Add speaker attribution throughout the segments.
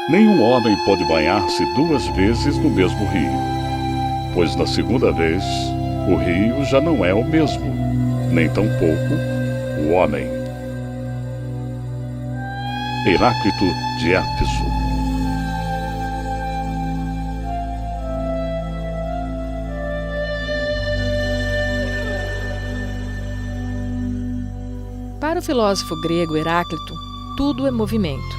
Speaker 1: Nenhum homem pode banhar-se 2 vezes no mesmo rio, pois na segunda vez o rio já não é o mesmo, nem tampouco o homem. Heráclito de Éfeso.
Speaker 2: Para o filósofo grego Heráclito, tudo é movimento.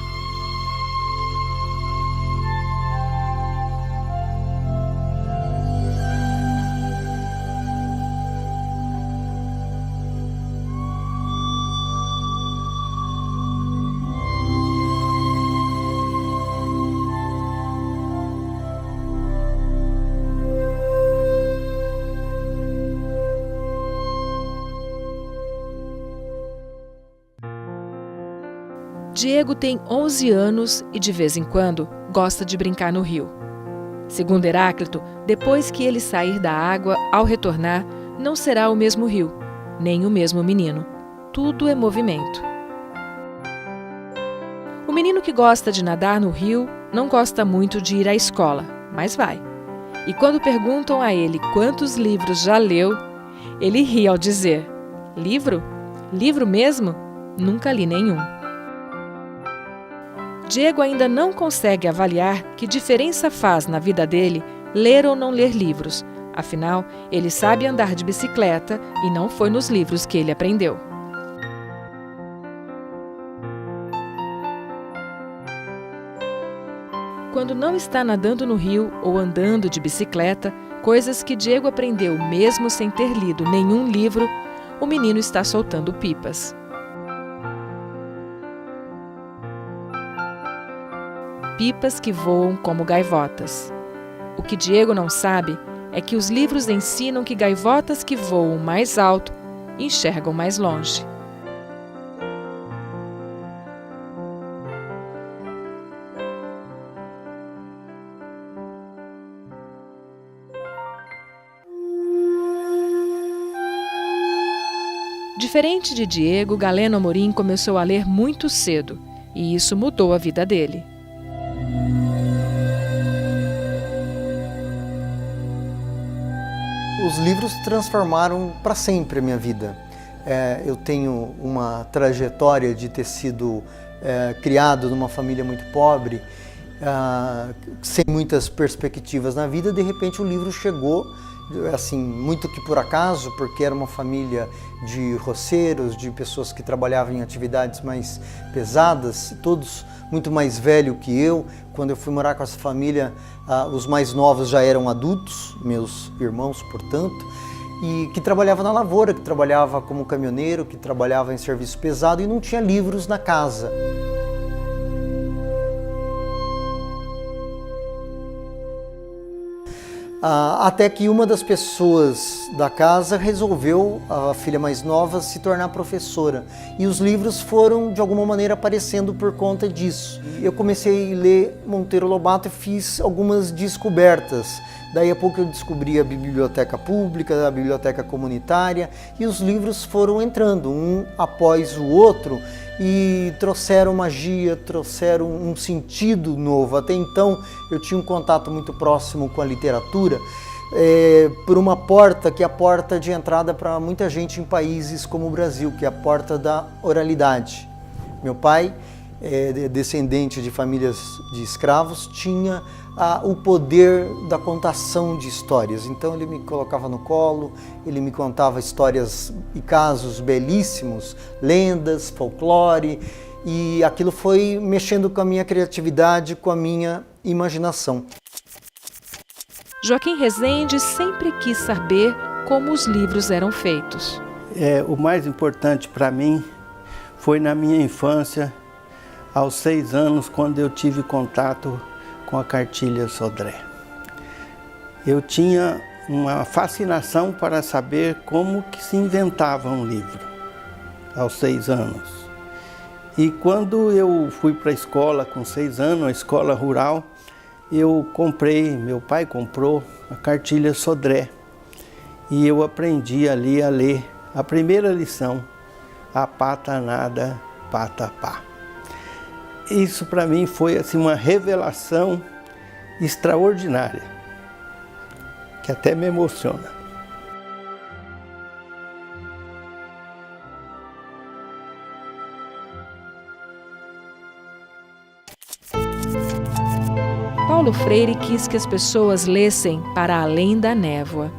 Speaker 2: Diego tem 11 anos e, de vez em quando, gosta de brincar no rio. Segundo Heráclito, depois que ele sair da água, ao retornar, não será o mesmo rio, nem o mesmo menino. Tudo é movimento. O menino que gosta de nadar no rio não gosta muito de ir à escola, mas vai. E quando perguntam a ele quantos livros já leu, ele ri ao dizer: "Livro? Livro mesmo? Nunca li nenhum." Diego ainda não consegue avaliar que diferença faz na vida dele ler ou não ler livros. Afinal, ele sabe andar de bicicleta e não foi nos livros que ele aprendeu. Quando não está nadando no rio ou andando de bicicleta, coisas que Diego aprendeu mesmo sem ter lido nenhum livro, o menino está soltando pipas. Pipas que voam como gaivotas. O que Diego não sabe é que os livros ensinam que gaivotas que voam mais alto enxergam mais longe. Diferente de Diego, Galeno Amorim começou a ler muito cedo, e isso mudou a vida dele.
Speaker 3: Os livros transformaram para sempre a minha vida. Eu tenho uma trajetória de ter sido criado numa família muito pobre, sem muitas perspectivas na vida. De repente o livro chegou, assim, muito que por acaso, porque era uma família de roceiros, de pessoas que trabalhavam em atividades mais pesadas, todos muito mais velhos que eu. Quando eu fui morar com essa família, os mais novos já eram adultos, meus irmãos, portanto, e que trabalhava na lavoura, que trabalhava como caminhoneiro, que trabalhava em serviço pesado e não tinha livros na casa. Até que uma das pessoas da casa resolveu, a filha mais nova, se tornar professora. E os livros foram, de alguma maneira, aparecendo por conta disso. Eu comecei a ler Monteiro Lobato e fiz algumas descobertas. Daí a pouco eu descobri a biblioteca pública, a biblioteca comunitária, e os livros foram entrando, um após o outro, e trouxeram magia, trouxeram um sentido novo. Até então eu tinha um contato muito próximo com a literatura, por uma porta que é a porta de entrada para muita gente em países como o Brasil, que é a porta da oralidade. Meu pai, descendente de famílias de escravos, tinha o poder da contação de histórias. Então ele me colocava no colo, ele me contava histórias e casos belíssimos, lendas, folclore, e aquilo foi mexendo com a minha criatividade, com a minha imaginação.
Speaker 2: Joaquim Rezende sempre quis saber como os livros eram feitos.
Speaker 4: O mais importante para mim foi na minha infância, aos 6 anos, quando eu tive contato com a cartilha Sodré. Eu tinha uma fascinação para saber como que se inventava um livro, aos 6 anos. E quando eu fui para a escola com 6 anos, a escola rural, meu pai comprou a cartilha Sodré. E eu aprendi ali a ler a primeira lição, a pata nada, pata pá. Isso para mim foi assim, uma revelação extraordinária, que até me emociona.
Speaker 2: Paulo Freire quis que as pessoas lessem para além da névoa.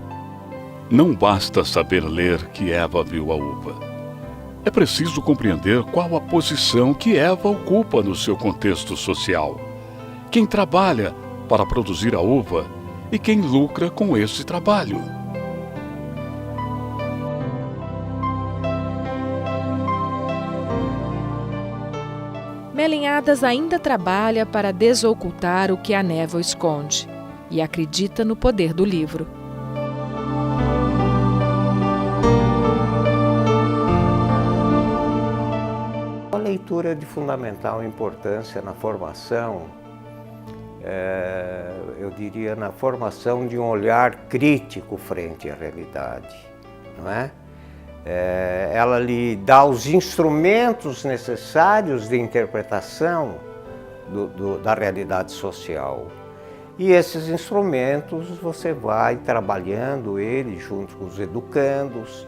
Speaker 1: Não basta saber ler que Eva viu a uva. É preciso compreender qual a posição que Eva ocupa no seu contexto social. Quem trabalha para produzir a uva e quem lucra com esse trabalho.
Speaker 2: Melinhadas ainda trabalha para desocultar o que a névoa esconde e acredita no poder do livro.
Speaker 5: A leitura é de fundamental importância na formação, eu diria, na formação de um olhar crítico frente à realidade, não é? Ela lhe dá os instrumentos necessários de interpretação da realidade social. E esses instrumentos você vai trabalhando eles junto com os educandos,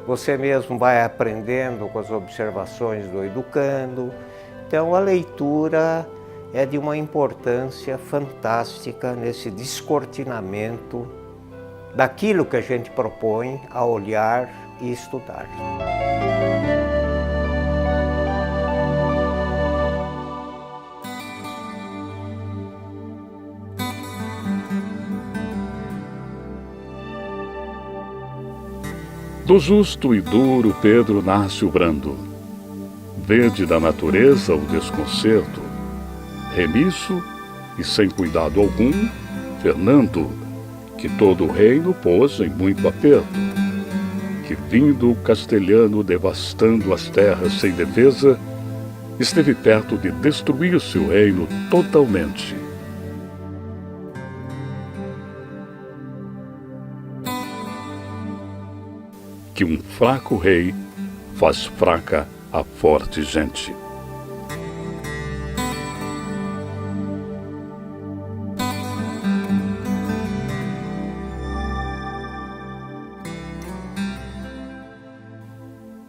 Speaker 5: você mesmo vai aprendendo com as observações do educando. Então a leitura é de uma importância fantástica nesse descortinamento daquilo que a gente propõe a olhar e estudar.
Speaker 1: Do justo e duro Pedro nasce o brando. Vede da natureza o desconcerto. Remisso e sem cuidado algum, Fernando, que todo o reino pôs em muito aperto. Que vindo o castelhano devastando as terras sem defesa, esteve perto de destruir seu reino totalmente. Que um fraco rei faz fraca a forte gente.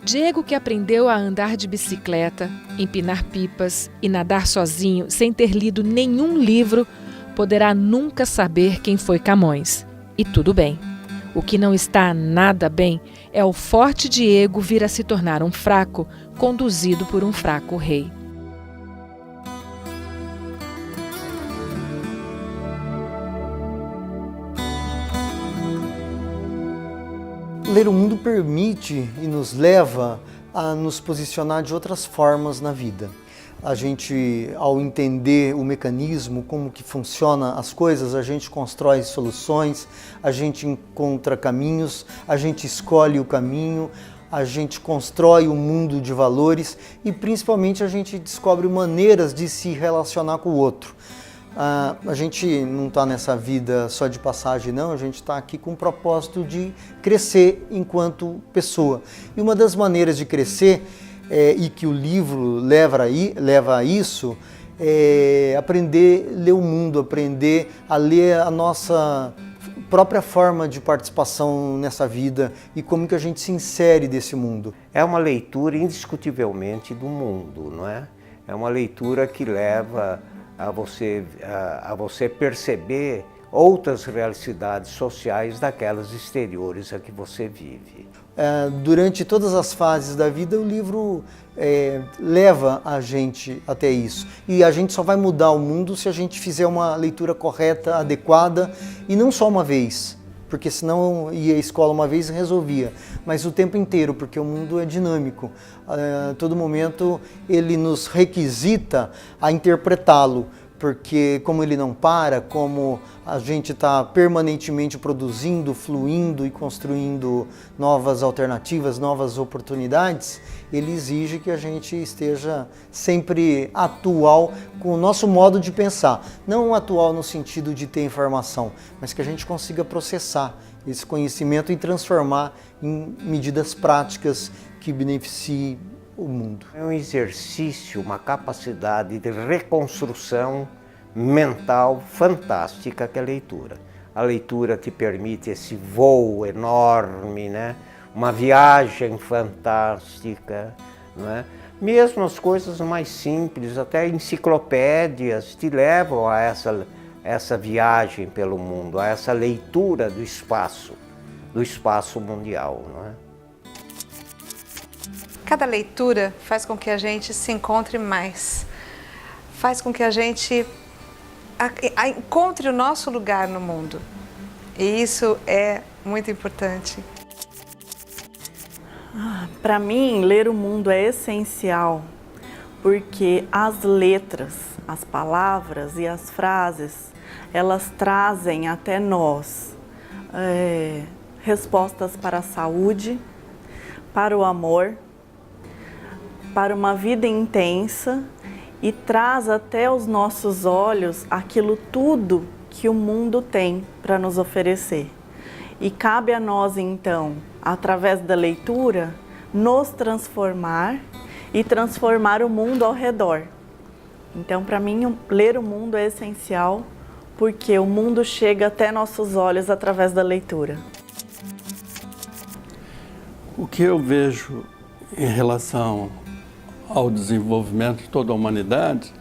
Speaker 2: Diego, que aprendeu a andar de bicicleta, empinar pipas e nadar sozinho sem ter lido nenhum livro, poderá nunca saber quem foi Camões. E tudo bem. O que não está nada bem é o forte Diego vir a se tornar um fraco, conduzido por um fraco rei.
Speaker 3: Ler o mundo permite e nos leva a nos posicionar de outras formas na vida. A gente, ao entender o mecanismo, como que funciona as coisas, a gente constrói soluções, a gente encontra caminhos, a gente escolhe o caminho, a gente constrói um mundo de valores e principalmente a gente descobre maneiras de se relacionar com o outro. A gente não está nessa vida só de passagem, não, a gente está aqui com o propósito de crescer enquanto pessoa. E uma das maneiras de crescer e que o livro leva a isso, aprender a ler o mundo, aprender a ler a nossa própria forma de participação nessa vida e como que a gente se insere desse mundo.
Speaker 5: É uma leitura indiscutivelmente do mundo, não é? É uma leitura que leva a você perceber outras realidades sociais daquelas exteriores a que você vive.
Speaker 3: Durante todas as fases da vida, o livro leva a gente até isso. E a gente só vai mudar o mundo se a gente fizer uma leitura correta, adequada, e não só uma vez, porque senão ia à escola uma vez e resolvia, mas o tempo inteiro, porque o mundo é dinâmico. A todo momento ele nos requisita a interpretá-lo, porque como ele não para, como a gente está permanentemente produzindo, fluindo e construindo novas alternativas, novas oportunidades, ele exige que a gente esteja sempre atual com o nosso modo de pensar. Não atual no sentido de ter informação, mas que a gente consiga processar esse conhecimento e transformar em medidas práticas que beneficiem o mundo.
Speaker 5: É um exercício, uma capacidade de reconstrução mental fantástica que é a leitura. A leitura te permite esse voo enorme, né? Uma viagem fantástica, né? Mesmo as coisas mais simples, até enciclopédias, te levam a essa viagem pelo mundo, a essa leitura do espaço mundial, não é?
Speaker 6: Cada leitura faz com que a gente se encontre mais, faz com que a gente encontre o nosso lugar no mundo. E isso é muito importante.
Speaker 7: Para mim, ler o mundo é essencial, porque as letras, as palavras e as frases, elas trazem até nós respostas para a saúde, para o amor, para uma vida intensa, e traz até os nossos olhos aquilo tudo que o mundo tem para nos oferecer. E cabe a nós, então, através da leitura, nos transformar e transformar o mundo ao redor. Então, para mim, ler o mundo é essencial, porque o mundo chega até nossos olhos através da leitura.
Speaker 4: O que eu vejo em relação ao desenvolvimento de toda a humanidade,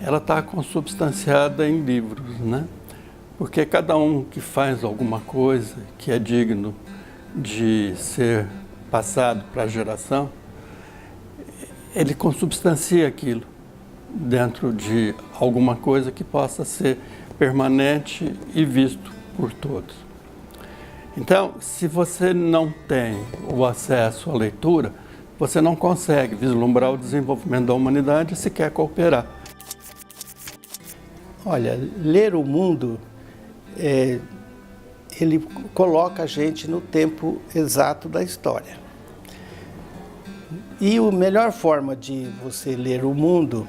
Speaker 4: ela está consubstanciada em livros, né? Porque cada um que faz alguma coisa que é digno de ser passado para a geração, ele consubstancia aquilo dentro de alguma coisa que possa ser permanente e visto por todos. Então, se você não tem o acesso à leitura, você não consegue vislumbrar o desenvolvimento da humanidade se quer cooperar.
Speaker 8: Olha, ler o mundo, ele coloca a gente no tempo exato da história. E a melhor forma de você ler o mundo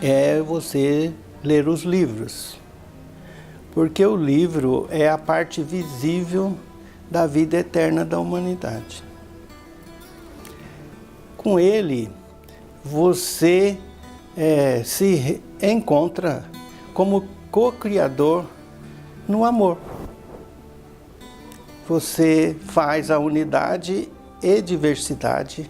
Speaker 8: é você ler os livros. Porque o livro é a parte visível da vida eterna da humanidade. Com ele, você se encontra como co-criador no amor. Você faz a unidade e diversidade.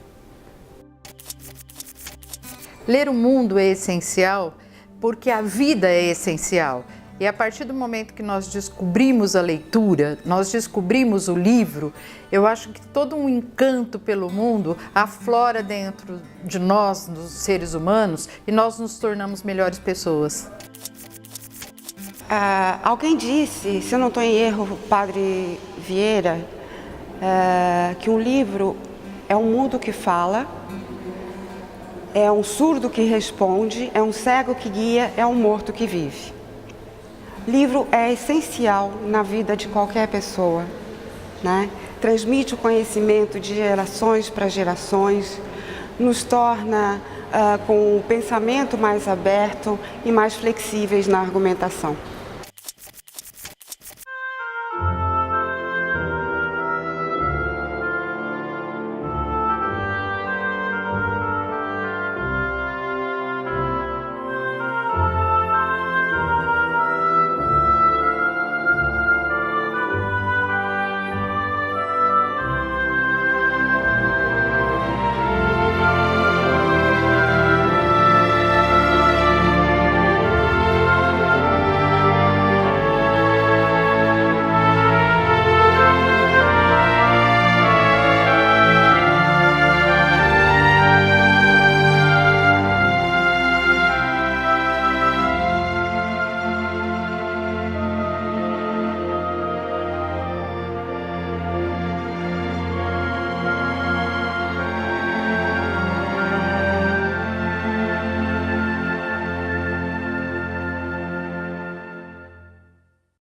Speaker 9: Ler o mundo é essencial porque a vida é essencial. E a partir do momento que nós descobrimos a leitura, nós descobrimos o livro, eu acho que todo um encanto pelo mundo aflora dentro de nós, dos seres humanos, e nós nos tornamos melhores pessoas.
Speaker 10: Alguém disse, se eu não estou em erro, o Padre Vieira, que um livro é um mudo que fala, é um surdo que responde, é um cego que guia, é um morto que vive. Livro é essencial na vida de qualquer pessoa, né? Transmite o conhecimento de gerações para gerações, nos torna com o pensamento mais aberto e mais flexíveis na argumentação.